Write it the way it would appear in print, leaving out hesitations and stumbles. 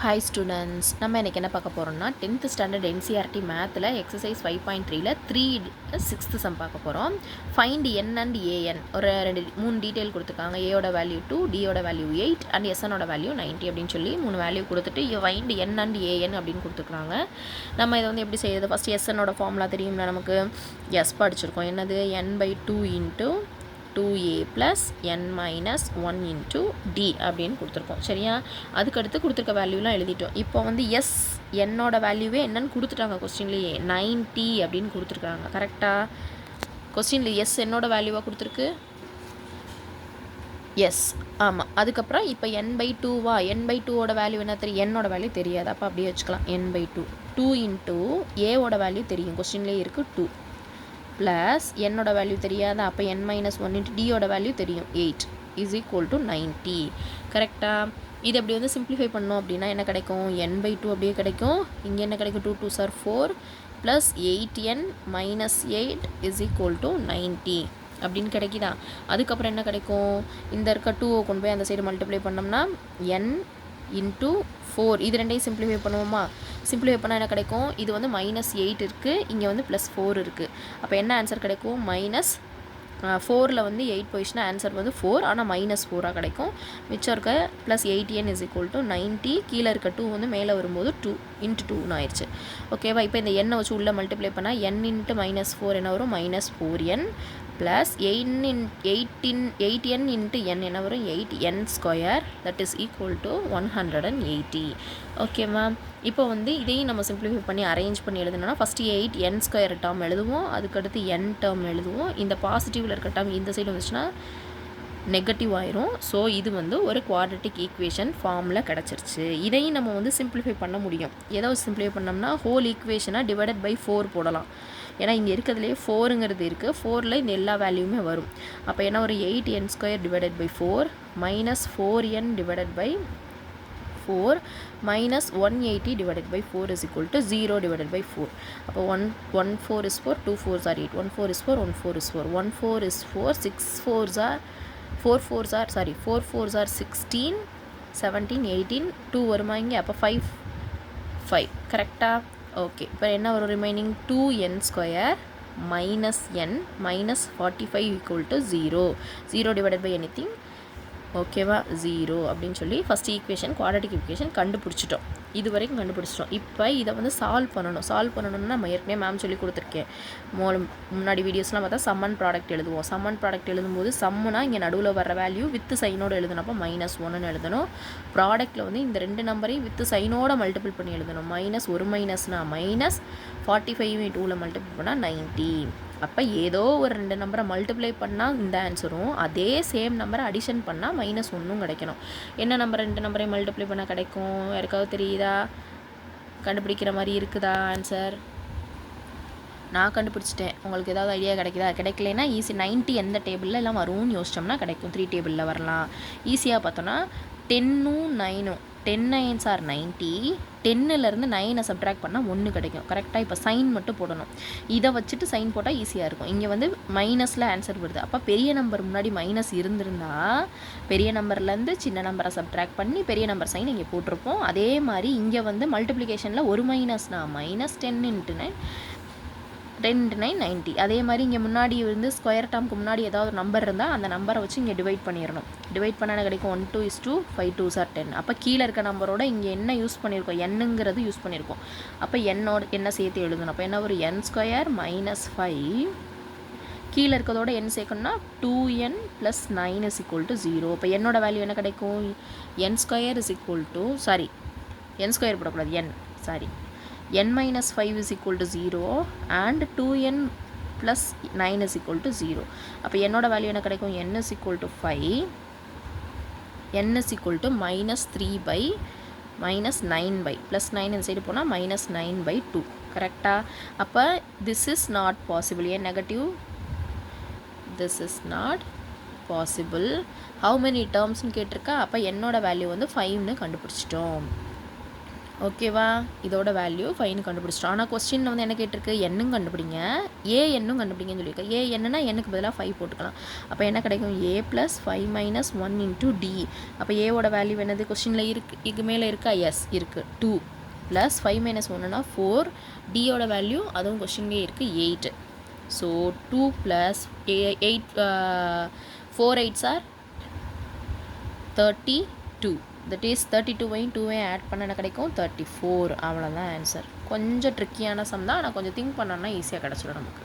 Hi students, நம்ம இன்னைக்கு என்ன பார்க்க போறோம்னா 10th standard NCERT mathல exercise 5.3ல 3 6th sum பார்க்க போறோம். Find n and an ஒரு மூணு டீடைல் கொடுத்திருக்காங்க. a ஓட வேல்யூ 2, d ஓட வேல்யூ 8 and sn ஓட வேல்யூ 90 அப்படினு சொல்லி மூணு வேல்யூ கொடுத்துட்டு find n and an அப்படினு கொடுத்திருக்காங்க. நம்ம இத வந்து எப்படி செய்யறது? ஃபர்ஸ்ட் sn ஓட ஃபார்முலா தெரியும்ல நமக்கு. s படிச்சிருக்கோம். என்னது? n/2 into 2a plus n minus 1 into d அப்படின்னு கொடுத்துருக்கோம். சரியா? அதுக்கு அடுத்து கொடுத்துருக்க வேல்யூலாம் எழுதிட்டோம். இப்போ வந்து எஸ் என்னோட வேல்யூவே என்னன்னு கொடுத்துட்டாங்க கொஸ்டின்லேயே 90 அப்படின்னு கொடுத்துருக்காங்க. கரெக்டாக? கொஸ்டினில் எஸ் என்னோட வேல்யூவாக கொடுத்துருக்கு. எஸ் ஆமாம். அதுக்கப்புறம் இப்போ n/2வா? n/2ஓட வேல்யூ என்ன தெரியும்? என்னோட வேல்யூ தெரியாது. அப்போ அப்படியே வச்சுக்கலாம். n/2 2 into ஏவோட வேல்யூ தெரியும். கொஸ்டின்லேயே இருக்குது 2 ப்ளஸ் என்னோட வேல்யூ தெரியாதா? அப்போ n minus 1 into டியோட வேல்யூ தெரியும் 8 is equal to 90. கரெக்டாக? இது அப்படி வந்து சிம்பிளிஃபை பண்ணோம் அப்படின்னா என்ன கிடைக்கும்? n/2 அப்படியே கிடைக்கும். இங்கே என்ன கிடைக்கும்? 2 2s are 4 plus 8n minus 8 is equal to 90 அப்படின்னு கிடைக்குதா? அதுக்கப்புறம் என்ன கிடைக்கும்? இந்த இருக்க 2 கொண்டு போய் அந்த சைடு மல்டிப்ளை பண்ணோம்னா n into 4 இது ரெண்டையும் சிம்பிளிஃபை பண்ணுவோமா? சிம்பிளிஃபை பண்ணால் என்ன கிடைக்கும்? இது வந்து -8 இருக்குது, இங்கே வந்து +4 இருக்குது. அப்போ என்ன ஆன்சர் கிடைக்கும்? -4ல் வந்து 8 போயிடுச்சுன்னா ஆன்சர் வந்து 4, ஆனால் -4ஆக கிடைக்கும். மிச்சம் இருக்க +8n is equal to 90. கீழே இருக்க 2 வந்து மேலே வரும்போது 2 into 2ன்னு ஆயிடுச்சு. ஓகேவா? இப்போ இந்த எண்ணை வச்சு உள்ளே மல்டிப்ளை பண்ணால் n into -4 என்ன வரும்? -4n plus 8n into n என்ன வரும்? 8n square that is equal to 180. ஓகேவா? இப்போ வந்து இதையும் நம்ம சிம்பிளிஃபை பண்ணி அரேஞ்ச் பண்ணி எழுதணும்னா ஃபஸ்ட்டு 8n ஸ்கொயர் டேர்ம் எழுதுவோம், அதுக்கடுத்து n டேர்ம் எழுதுவோம். இந்த பாசிட்டிவில் இருக்க டேர்ம் இந்த சைடு வந்துச்சுன்னா நெகட்டிவ் ஆயிரும். ஸோ இது வந்து ஒரு குவாட்ரட்டிக் ஈக்குவேஷன் ஃபார்மில் கிடச்சிருச்சு. இதையும் நம்ம வந்து சிம்பிளிஃபை பண்ண முடியும். ஏதாவது சிம்பிளிஃபை பண்ணோம்னா ஹோல் ஈக்குவேஷனாக டிவைடட் பை 4 போடலாம். ஏன்னா இங்கே இருக்கிறதுலே 4ங்கிறது இருக்குது. 4ல் இந்த எல்லா வேல்யூமே வரும். அப்போ என்ன ஒரு 8n square divided by 4 minus 4n divided by 4 minus 180 divided by 4 is equal to 0 divided by 4. அப்போ 1 4 is 4, 2 4s are 8, 1 4 is 4, 1 4 is 4, 1 4 is 4, 6 4s are 4 4s are 16, 17, 18, 2 வருமா இங்கே? அப்போ 5 கரெக்டாக? ஓகே. இப்போ என்ன வரும்? Remaining 2n square minus n minus 45 equal to 0 divided by anything. ஓகேவா? 0 அப்படின்னு சொல்லி ஃபஸ்ட் ஈக்குவேஷன் குவாட்ரட்டிக் ஈக்குவேஷன் கண்டுபிடிச்சிட்டோம். இது வரைக்கும் கண்டுபிடிச்சிட்டோம். இப்போ இதை வந்து சால்வ் பண்ணணும்னா நம்ம ஏற்கனவே மேம் சொல்லி கொடுத்துருக்கேன். முன்னாடி வீடியோஸ்லாம் பார்த்தா சம்மன் ப்ராடக்ட் எழுதுவோம். சம்மன் ப்ராடக்ட் எழுதும்போது சம்முனா இங்கே நடுவில் வர வேல்யூ வித் சைனோடு எழுதணும். அப்போ -1ன்னு எழுதணும். ப்ராடக்ட்டில் வந்து இந்த ரெண்டு நம்பரையும் வித் சைனோட மல்டிபிள் பண்ணி எழுதணும். ஒரு மைனஸ்னா -45 2ல் மல்டிபிள் பண்ணால் 90. அப்போ ஏதோ ஒரு ரெண்டு நம்பரை மல்டிப்ளை பண்ணால் இந்த ஆன்சரும், அதே சேம் நம்பரை அடிஷன் பண்ணால் -1ம் கிடைக்கணும். என்ன நம்பர் ரெண்டு நம்பரையும் மல்டிப்ளை பண்ணால் கிடைக்கும்? யாருக்காவது தெரியுதா? கண்டுபிடிக்கிற மாதிரி இருக்குதா ஆன்சர்? நான் கண்டுபிடிச்சிட்டேன். உங்களுக்கு ஏதாவது ஐடியா கிடைக்குதா? கிடைக்கலனா ஈஸி 90 எந்த டேபிளில் எல்லாம் வரும்னு யோசிச்சோம்னா கிடைக்கும். 3 டேபிளில் வரலாம். ஈஸியாக பார்த்தோன்னா 10ம் 9ம் 10 9s are 90. 10லேருந்து 9 சப்ட்ராக்ட் பண்ணால் 1 கிடைக்கும். கரெக்டாக? இப்போ சைன் மட்டும் போடணும். இதை வச்சுட்டு சைன் போட்டால் ஈஸியாக இருக்கும். இங்கே வந்து மைனஸில் ஆன்சர் வருது. அப்போ பெரிய நம்பர் முன்னாடி மைனஸ் இருந்திருந்தா பெரிய நம்பர்லேருந்து சின்ன நம்பரை சப்ட்ராக்ட் பண்ணி பெரிய நம்பர் சைன் இங்கே போட்டிருப்போம். அதே மாதிரி இங்கே வந்து மல்டிப்ளிகேஷனில் ஒரு மைனஸ்னா -10 into 9 10 into 9 90. அதே மாதிரி இங்கே முன்னாடி வந்து ஸ்கொயர் டேர்முக்கு முன்னாடி ஏதாவது நம்பர் இருந்தால் அந்த நம்பரை வச்சு இங்கே டிவைட் பண்ணிடணும். டிவைட் பண்ணால் கிடைக்கும் 1 2 is 2, 5 2s are 10. அப்போ கீழே இருக்க நம்பரோட இங்கே என்ன யூஸ் பண்ணியிருக்கோம்? என்னங்கிறது யூஸ் பண்ணியிருக்கோம். அப்போ என்ன சேர்த்து எழுதணும். அப்போ என்ன ஒரு n ஸ்கொயர் -5 கீழே இருக்கிறதோட n சேர்க்கணும்னா 2n + 9 is equal to 0. அப்போ என்னோட வேல்யூ என்ன கிடைக்கும்? n square is equal to n square போடக்கூடாது n minus 5 is equal to 0 and 2n plus 9 is equal to 0. அப்போ என்னோட வேல்யூ என்ன கிடைக்கும்? n is equal to 5, n is equal to -3 by -9 by +9 இந்த சைடு போனால் -9 by 2. கரெக்டாக? அப்போ this is not possible. ஏன் negative? this is not possible. how many termsனு கேட்டிருக்கா? அப்போ என்னோட வேல்யூ வந்து 5ன்னு கண்டுபிடிச்சிட்டோம். ஓகேவா? இதோட வேல்யூ 5ன்னு கண்டுபிடிச்சிட்டோம். ஆனால் கொஸ்டினில் வந்து என்ன கேட்டிருக்கு? எண்ணும் கண்டுபிடிங்க, ஏஎன்னும் கண்டுபிடிங்கன்னு சொல்லியிருக்கேன். ஏஎன்னுனா எண்ணுக்கு பதிலாக 5 போட்டுக்கலாம். அப்போ என்ன கிடைக்கும்? a + 5 - 1 × d. அப்போ ஏவோட வேல்யூ என்னது? கொஸ்டினில் இருக்கு, இதுக்கு மேலே இருக்கா? எஸ் இருக்குது, 2 + 5 - 1னா 4. டியோட வேல்யூ அதுவும் கொஸ்டின்லேயே இருக்குது, 8. So 2 + 8 4 8s are 32. That is 32வையும் 2வையும் ஆட் பண்ண என்ன கிடைக்கும்? 34. அவ்வளோதான் ஆன்சர். கொஞ்சம் ட்ரிக்கியான சம் தான், ஆனால் கொஞ்சம் திங்க் பண்ணோன்னா ஈஸியாக கிடச்சிடும் நமக்கு.